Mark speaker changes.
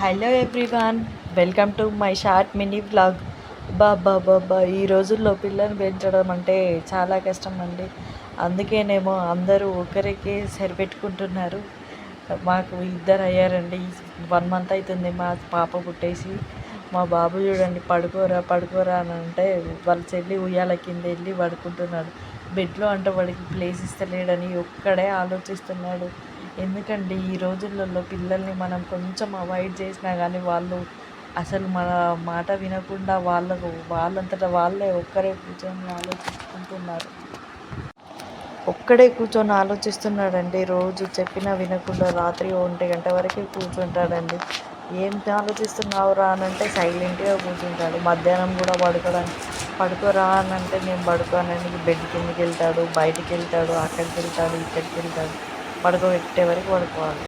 Speaker 1: Hello everyone, welcome to my short mini vlog. బాబా ఈ రోజుల్లో పిల్లల్ని పెంచడం అంటే చాలా కష్టం అండి. అందుకేనేమో అందరూ ఒకరికే సరిపెట్టుకుంటున్నారు. మాకు ఇద్దరు అయ్యారండి. 1 మంత్ అవుతుంది మా పాప పుట్టేసి. మా బాబు చూడండి, పడుకోరా పడుకోరా అని అంటే వాళ్ళ చెల్లి ఉయ్యాల కింద వెళ్ళి పడుకుంటున్నాడు. బెడ్లో అంటే వాడికి ప్లేస్ ఇస్తలేడని ఒక్కడే ఆలోచిస్తున్నాడు. ఎందుకండి ఈ రోజులలో పిల్లల్ని మనం కొంచెం అవాయిడ్ చేసినా కానీ వాళ్ళు అసలు మన మాట వినకుండా వాళ్ళంతటా వాళ్ళే ఒక్కరే కూర్చొని ఆలోచించుకుంటున్నారు. ఒక్కడే కూర్చొని ఆలోచిస్తున్నాడండి. రోజు చెప్పినా వినకుండా రాత్రి 1 గంట వరకే కూర్చుంటాడండి. ఏం ఆలోచిస్తున్నావురా అని అంటే సైలెంట్గా కూర్చుంటాడు. మధ్యాహ్నం కూడా పడుకోరా అని అంటే నేను పడుకోనని బెడ్ కిందకి వెళ్తాడు, బయటికి వెళ్తాడు, అక్కడికి వెళ్తాడు, ఇక్కడికి వెళ్తాడు. పడుకోబెట్టే వరకు పడుకోవాలి.